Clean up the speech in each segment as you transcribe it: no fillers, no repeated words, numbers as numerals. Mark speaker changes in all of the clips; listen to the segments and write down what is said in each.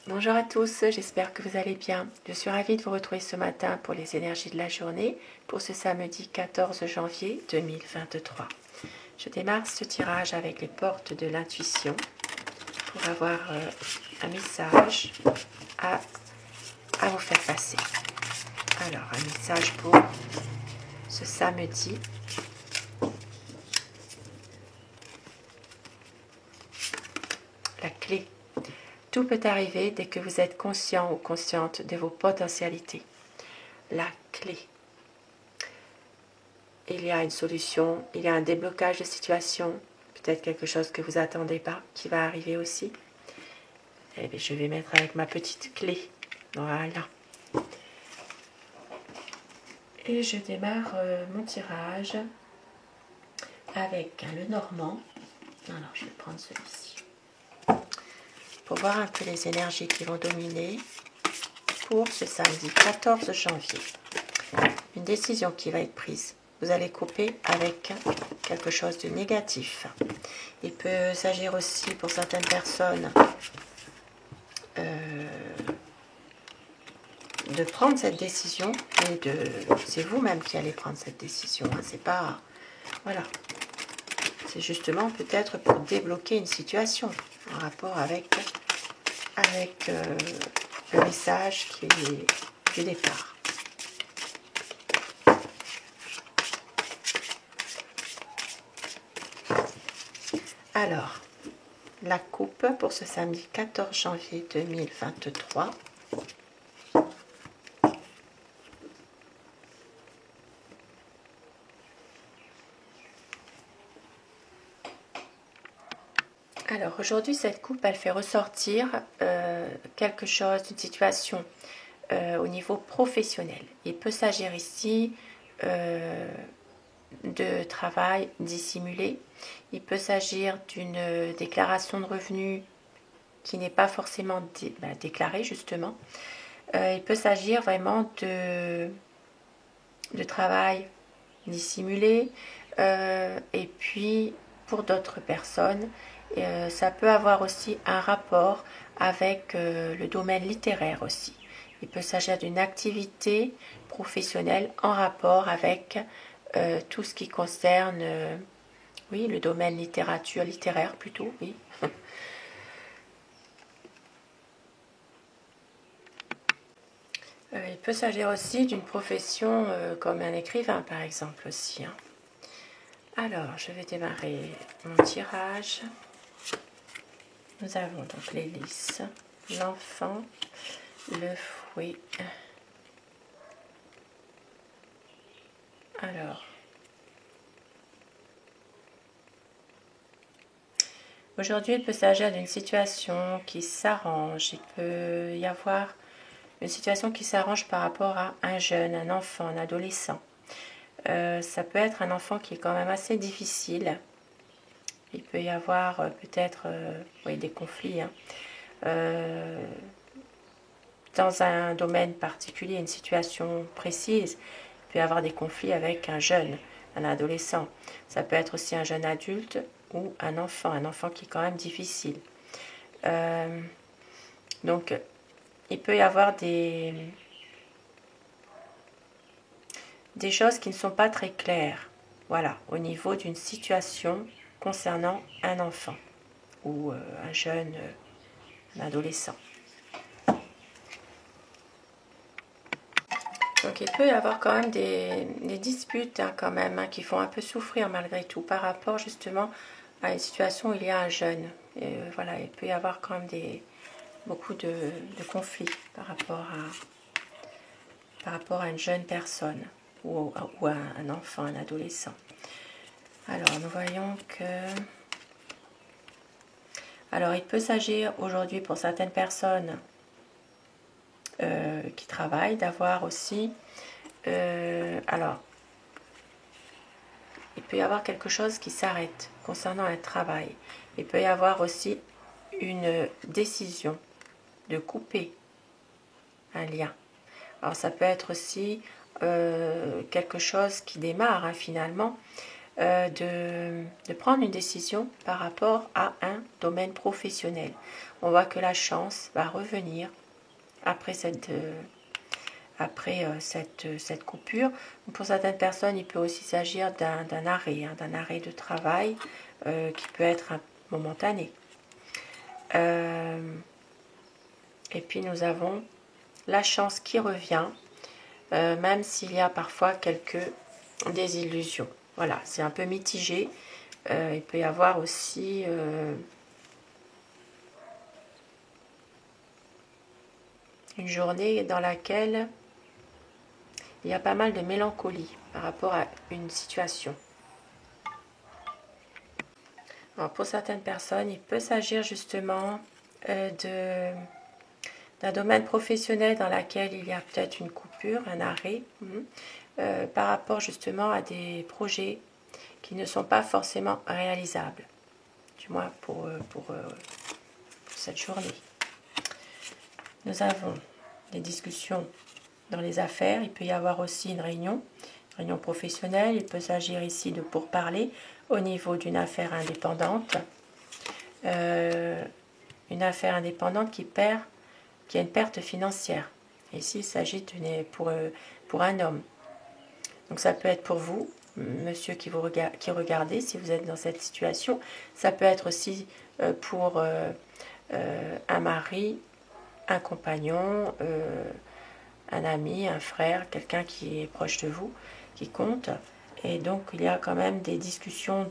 Speaker 1: Bonjour à tous, j'espère que vous allez bien. Je suis ravie de vous retrouver ce matin pour les énergies de la journée, pour ce samedi 14 janvier 2023. Je démarre ce tirage avec les portes de l'intuition pour avoir un message à vous faire passer. Alors, un message pour ce samedi. La clé. Tout peut arriver dès que vous êtes conscient ou consciente de vos potentialités. La clé. Il y a une solution, il y a un déblocage de situation, peut-être quelque chose que vous n'attendez pas qui va arriver aussi. Et bien, je vais mettre avec ma petite clé. Voilà. Et je démarre mon tirage avec le normand. Alors, je vais prendre celui-ci. Pour voir un peu les énergies qui vont dominer pour ce samedi 14 janvier. Une décision qui va être prise. Vous allez couper avec quelque chose de négatif. Il peut s'agir aussi pour certaines personnes de prendre cette décision, et c'est vous-même qui allez prendre cette décision. Hein, c'est pas, voilà, c'est justement peut-être pour débloquer une situation en rapport avec le message qui est du départ. Alors, la coupe pour ce samedi 14 janvier 2023. Alors, aujourd'hui, cette coupe, elle fait ressortir quelque chose, une situation au niveau professionnel. Il peut s'agir ici de travail dissimulé. Il peut s'agir d'une déclaration de revenus qui n'est pas forcément déclarée, justement. Il peut s'agir vraiment de travail dissimulé. Et puis, pour d'autres personnes, ça peut avoir aussi un rapport avec le domaine littéraire aussi. Il peut s'agir d'une activité professionnelle en rapport avec tout ce qui concerne, oui, le domaine littéraire plutôt, oui. Il peut s'agir aussi d'une profession comme un écrivain, par exemple, aussi. Hein. Alors, je vais démarrer mon tirage. Nous avons donc l'hélice, l'enfant, le fouet. Alors, aujourd'hui, il peut s'agir d'une situation qui s'arrange. Il peut y avoir une situation qui s'arrange par rapport à un jeune, un enfant, un adolescent. Ça peut être un enfant qui est quand même assez difficile. Il peut y avoir peut-être oui, des conflits. Hein. Dans un domaine particulier, une situation précise, il peut y avoir des conflits avec un jeune, un adolescent. Ça peut être aussi un jeune adulte ou un enfant qui est quand même difficile. Donc, il peut y avoir des choses qui ne sont pas très claires, voilà, au niveau d'une situation concernant un enfant ou un jeune, un adolescent. Donc il peut y avoir quand même des disputes hein, quand même, hein, qui font un peu souffrir malgré tout par rapport justement à une situation où il y a un jeune. Et, voilà, il peut y avoir quand même beaucoup de conflits par rapport à une jeune personne ou à un enfant, un adolescent. Alors nous voyons que... Alors il peut s'agir aujourd'hui pour certaines personnes qui travaillent d'avoir aussi... alors, il peut y avoir quelque chose qui s'arrête concernant un travail. Il peut y avoir aussi une décision de couper un lien. Alors ça peut être aussi quelque chose qui démarre hein, finalement, de prendre une décision par rapport à un domaine professionnel. On voit que la chance va revenir après cette coupure. Pour certaines personnes, il peut aussi s'agir d'un arrêt de travail qui peut être momentané. Et puis nous avons la chance qui revient, même s'il y a parfois quelques désillusions. Voilà, c'est un peu mitigé. Il peut y avoir aussi une journée dans laquelle il y a pas mal de mélancolie par rapport à une situation. Alors pour certaines personnes, il peut s'agir justement d'un domaine professionnel dans lequel il y a peut-être une coupure, un arrêt, par rapport justement à des projets qui ne sont pas forcément réalisables, du moins pour cette journée. Nous avons des discussions dans les affaires, il peut y avoir aussi une réunion professionnelle, il peut s'agir ici de pourparlers au niveau d'une affaire indépendante, une affaire indépendante qui a une perte financière. Ici, il s'agit pour un homme. Donc ça peut être pour vous, monsieur qui regardez, si vous êtes dans cette situation. Ça peut être aussi pour un mari, un compagnon, un ami, un frère, quelqu'un qui est proche de vous, qui compte. Et donc il y a quand même des discussions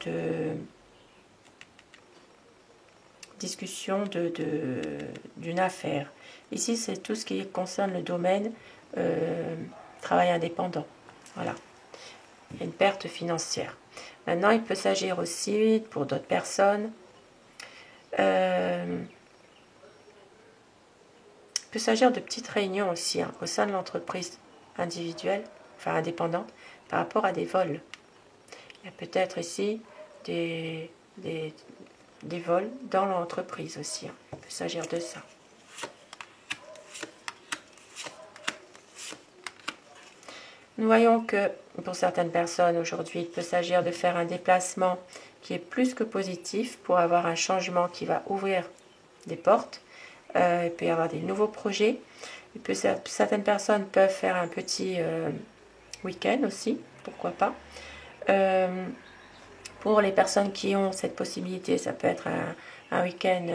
Speaker 1: d'une affaire. Ici, c'est tout ce qui concerne le domaine travail indépendant. Voilà. Il y a une perte financière. Maintenant, il peut s'agir aussi, pour d'autres personnes, il peut s'agir de petites réunions aussi au sein de l'entreprise individuelle, enfin indépendante, par rapport à des vols. Il y a peut-être ici des vols dans l'entreprise aussi. Il peut s'agir de ça. Nous voyons que pour certaines personnes aujourd'hui, il peut s'agir de faire un déplacement qui est plus que positif pour avoir un changement qui va ouvrir des portes. Il peut y avoir des nouveaux projets. Certaines personnes peuvent faire un petit week-end aussi, pourquoi pas. Pour les personnes qui ont cette possibilité, ça peut être un week-end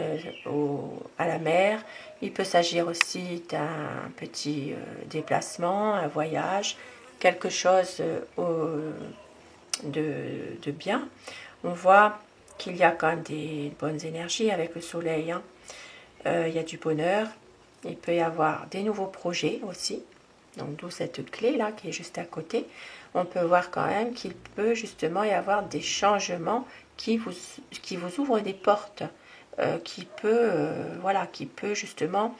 Speaker 1: à la mer. Il peut s'agir aussi d'un petit déplacement, un voyage, quelque chose de bien. On voit qu'il y a quand même des bonnes énergies avec le soleil. Il y a du bonheur. Il peut y avoir des nouveaux projets aussi. Donc d'où cette clé là qui est juste à côté. On peut voir quand même qu'il peut justement y avoir des changements qui vous ouvrent des portes, qui peut justement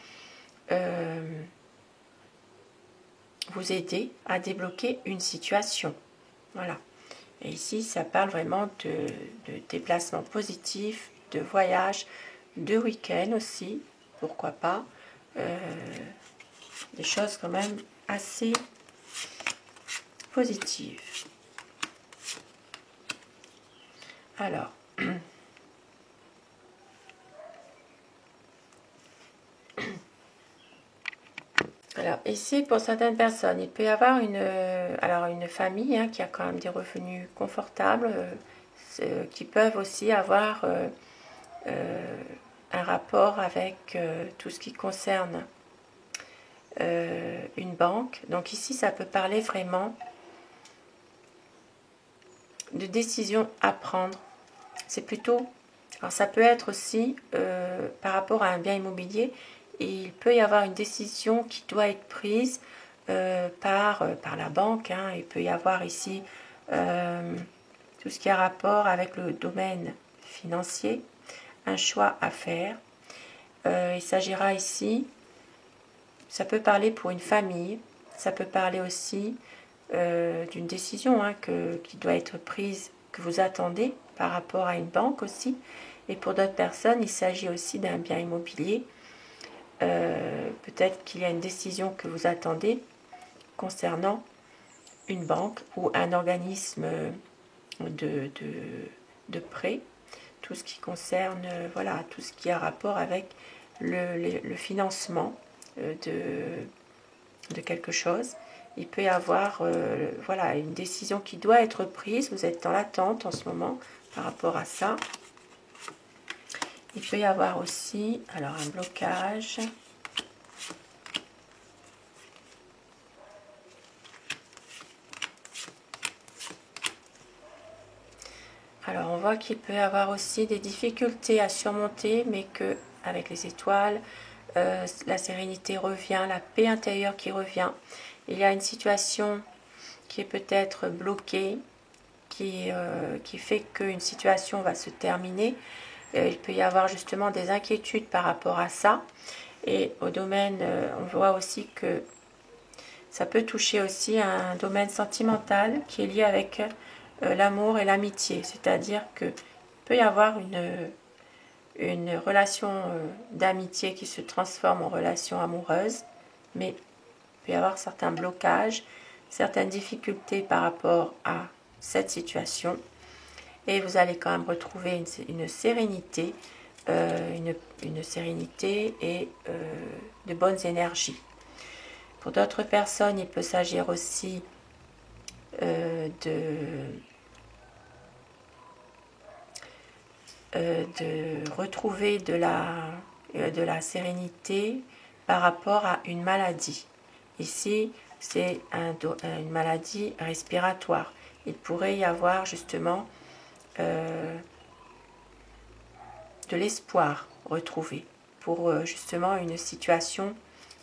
Speaker 1: vous aider à débloquer une situation. Voilà. Et ici, ça parle vraiment de déplacement positif, de voyage, de week-end aussi, pourquoi pas. Des choses quand même assez positives. Alors, ici, pour certaines personnes, il peut y avoir une famille qui a quand même des revenus confortables, qui peuvent aussi avoir un rapport avec tout ce qui concerne une banque. Donc ici, ça peut parler vraiment de décisions à prendre. C'est plutôt... Alors ça peut être aussi par rapport à un bien immobilier. Il peut y avoir une décision qui doit être prise par la banque. Il peut y avoir ici tout ce qui a rapport avec le domaine financier, un choix à faire. Il s'agira ici, ça peut parler pour une famille, ça peut parler aussi d'une décision qui doit être prise, que vous attendez par rapport à une banque aussi. Et pour d'autres personnes, il s'agit aussi d'un bien immobilier. Peut-être qu'il y a une décision que vous attendez concernant une banque ou un organisme de prêt. tout ce qui concerne, voilà, tout ce qui a rapport avec le financement de quelque chose. Il peut y avoir voilà, une décision qui doit être prise. Vous êtes dans l'attente en ce moment par rapport à ça. Il peut y avoir aussi alors un blocage. Alors on voit qu'il peut y avoir aussi des difficultés à surmonter, mais que avec les étoiles, la sérénité revient, la paix intérieure qui revient. Il y a une situation qui est peut-être bloquée, qui fait qu'une situation va se terminer. Il peut y avoir justement des inquiétudes par rapport à ça. Et au domaine, on voit aussi que ça peut toucher aussi à un domaine sentimental qui est lié avec l'amour et l'amitié. C'est-à-dire qu'il peut y avoir une relation d'amitié qui se transforme en relation amoureuse, mais il peut y avoir certains blocages, certaines difficultés par rapport à cette situation. Et vous allez quand même retrouver une sérénité, une sérénité et de bonnes énergies. Pour d'autres personnes, il peut s'agir aussi de retrouver de la sérénité par rapport à une maladie. Ici, c'est une maladie respiratoire. Il pourrait y avoir justement de l'espoir retrouvé pour justement une situation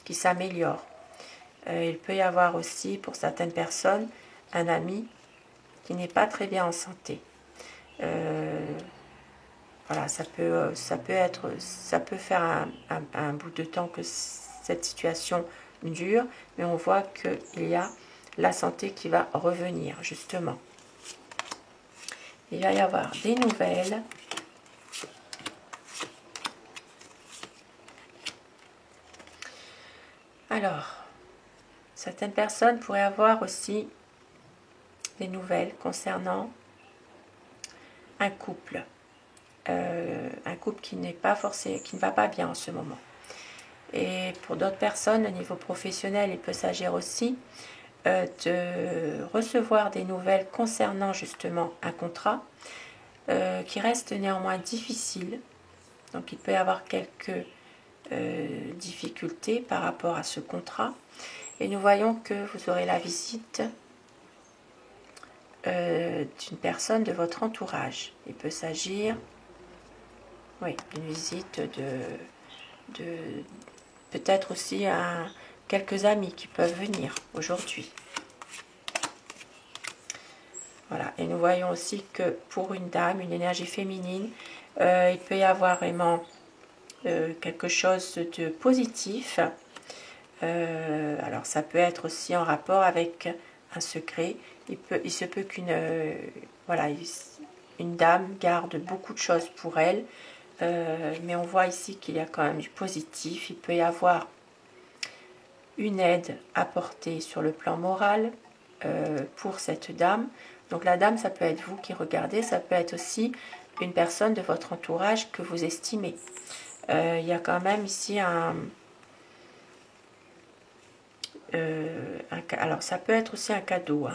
Speaker 1: qui s'améliore. Il peut y avoir aussi pour certaines personnes un ami qui n'est pas très bien en santé. Voilà, ça peut faire un bout de temps que cette situation dure, mais on voit qu'il y a la santé qui va revenir justement. Il va y avoir des nouvelles. Alors, certaines personnes pourraient avoir aussi des nouvelles concernant un couple. Un couple qui n'est pas forcé, qui ne va pas bien en ce moment. Et pour d'autres personnes, au niveau professionnel, il peut s'agir aussi de recevoir des nouvelles concernant justement un contrat qui reste néanmoins difficile. Donc il peut y avoir quelques difficultés par rapport à ce contrat. Et nous voyons que vous aurez la visite d'une personne de votre entourage. Il peut s'agir, oui, d'une visite de peut-être aussi quelques amis qui peuvent venir aujourd'hui. Voilà, et nous voyons aussi que pour une dame, une énergie féminine, il peut y avoir vraiment quelque chose de positif. Alors ça peut être aussi en rapport avec un secret. Il se peut qu'une voilà, une dame garde beaucoup de choses pour elle, mais on voit ici qu'il y a quand même du positif. Il peut y avoir une aide apportée sur le plan moral pour cette dame. Donc la dame, ça peut être vous qui regardez, ça peut être aussi une personne de votre entourage que vous estimez. Il y a quand même ici alors ça peut être aussi un cadeau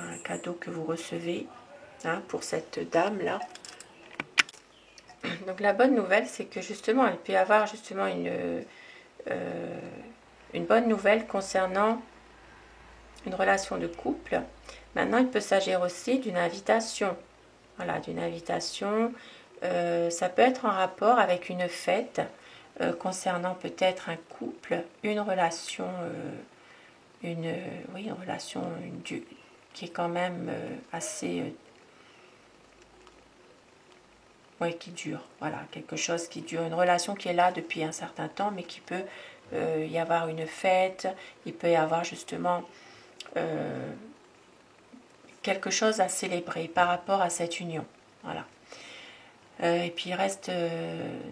Speaker 1: que vous recevez pour cette dame-là. Donc la bonne nouvelle, c'est que justement, il peut y avoir justement une bonne nouvelle concernant une relation de couple. Maintenant, il peut s'agir aussi d'une invitation. Voilà, d'une invitation. Ça peut être en rapport avec une fête concernant peut-être un couple, une relation, une relation qui est quand même assez... oui, qui dure. Voilà, quelque chose qui dure. Une relation qui est là depuis un certain temps, mais qui peut y avoir une fête. Il peut y avoir justement... quelque chose à célébrer par rapport à cette union. Voilà. Et puis il reste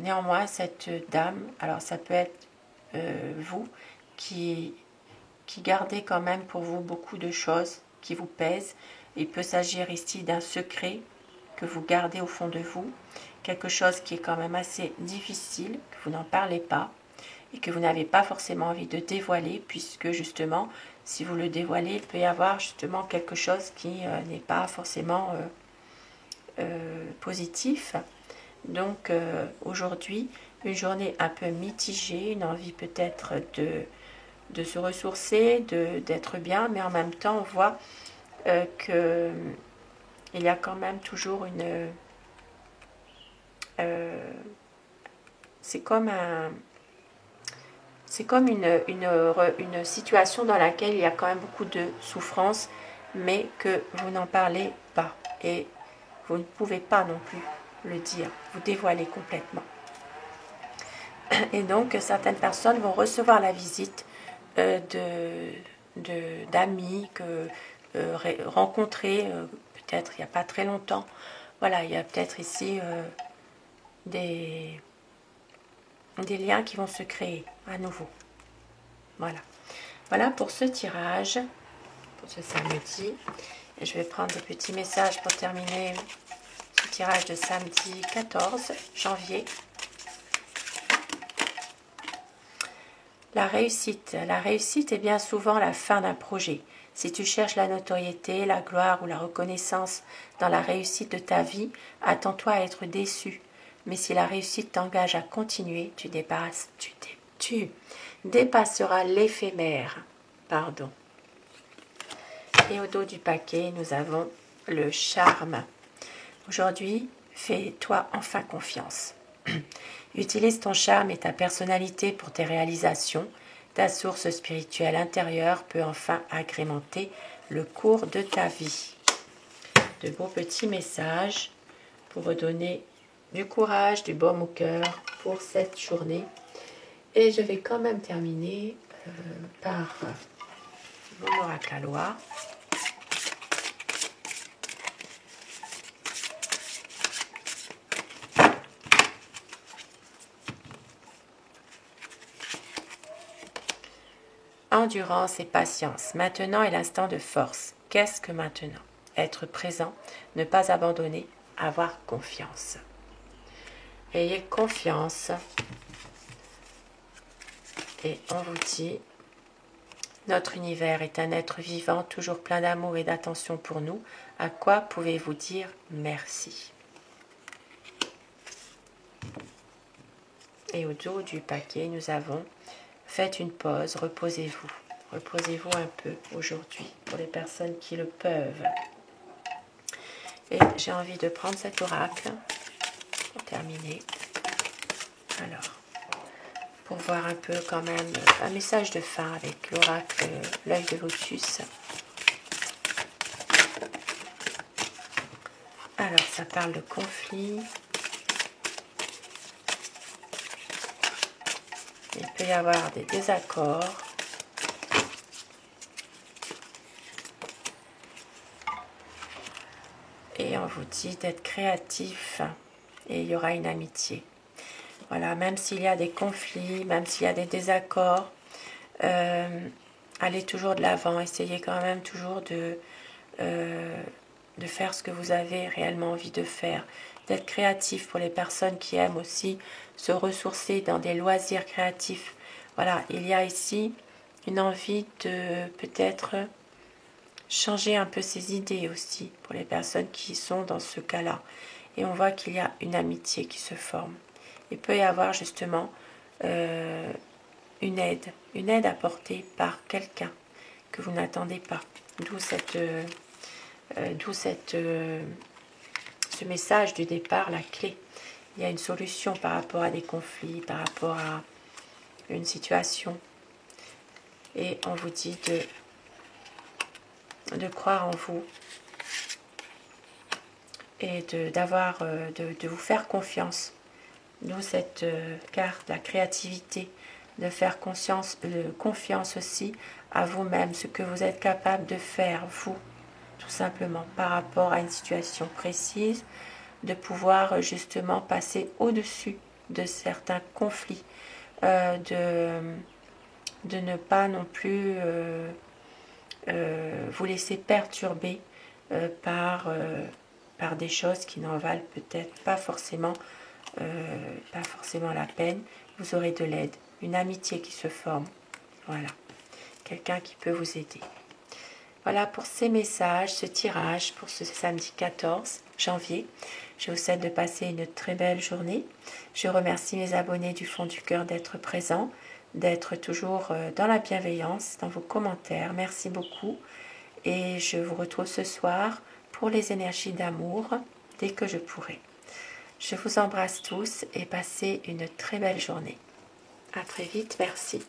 Speaker 1: néanmoins cette dame, alors ça peut être vous qui gardez quand même pour vous beaucoup de choses qui vous pèsent. Il peut s'agir ici d'un secret que vous gardez au fond de vous. quelque chose qui est quand même assez difficile, que vous n'en parlez pas et que vous n'avez pas forcément envie de dévoiler, puisque justement, si vous le dévoilez, il peut y avoir justement quelque chose qui n'est pas forcément positif. Donc aujourd'hui, une journée un peu mitigée, une envie peut-être de se ressourcer, d'être bien, mais en même temps, on voit que il y a quand même toujours c'est comme une situation dans laquelle il y a quand même beaucoup de souffrance, mais que vous n'en parlez pas. Et vous ne pouvez pas non plus le dire, vous dévoiler complètement. Et donc, certaines personnes vont recevoir la visite d'amis que rencontrés peut-être il n'y a pas très longtemps. Voilà, il y a peut-être ici des liens qui vont se créer à nouveau. Voilà. Voilà pour ce tirage, pour ce samedi. Et je vais prendre des petits messages pour terminer ce tirage de samedi 14 janvier. La réussite est bien souvent la fin d'un projet. Si tu cherches la notoriété, la gloire ou la reconnaissance dans la réussite de ta vie, attends-toi à être déçu. Mais si la réussite t'engage à continuer, tu dépasseras l'éphémère. Pardon. Et au dos du paquet, nous avons le charme. Aujourd'hui, fais-toi enfin confiance. Utilise ton charme et ta personnalité pour tes réalisations. Ta source spirituelle intérieure peut enfin agrémenter le cours de ta vie. De beaux petits messages pour redonner du courage, du baume au cœur pour cette journée. Et je vais quand même terminer par mon oracle à Loire. Endurance et patience. Maintenant est l'instant de force. Qu'est-ce que maintenant? Être présent, ne pas abandonner, avoir confiance. Ayez confiance. Et on vous dit, notre univers est un être vivant, toujours plein d'amour et d'attention pour nous. À quoi pouvez-vous dire merci? Et au dos du paquet, nous avons faites une pause, reposez-vous. Reposez-vous un peu aujourd'hui pour les personnes qui le peuvent. Et j'ai envie de prendre cet oracle pour terminer. Alors, pour voir un peu quand même un message de fin avec l'oracle l'œil de lotus. Alors, ça parle de conflit. Il peut y avoir des désaccords. Et on vous dit d'être créatif et il y aura une amitié. Voilà, même s'il y a des conflits, même s'il y a des désaccords, allez toujours de l'avant, essayez quand même toujours de faire ce que vous avez réellement envie de faire, d'être créatif pour les personnes qui aiment aussi se ressourcer dans des loisirs créatifs. Voilà, il y a ici une envie de peut-être changer un peu ses idées aussi pour les personnes qui sont dans ce cas-là. Et on voit qu'il y a une amitié qui se forme. Il peut y avoir justement une aide apportée par quelqu'un que vous n'attendez pas. D'où ce message du départ, la clé. Il y a une solution par rapport à des conflits, par rapport à une situation. Et on vous dit de croire en vous et de vous faire confiance. D'où cette carte, la créativité, de faire confiance aussi à vous-même, ce que vous êtes capable de faire, vous, tout simplement, par rapport à une situation précise, de pouvoir justement passer au-dessus de certains conflits, de ne pas non plus vous laisser perturber par par des choses qui n'en valent peut-être pas forcément la peine. Vous aurez de l'aide, une amitié qui se forme. Voilà, quelqu'un qui peut vous aider. Voilà pour ces messages, ce tirage pour ce samedi 14 janvier. Je vous souhaite de passer une très belle journée. Je remercie mes abonnés du fond du cœur d'être présents, d'être toujours dans la bienveillance, dans vos commentaires. Merci beaucoup. Et je vous retrouve ce soir pour les énergies d'amour dès que je pourrai. Je vous embrasse tous et passez une très belle journée. À très vite, merci.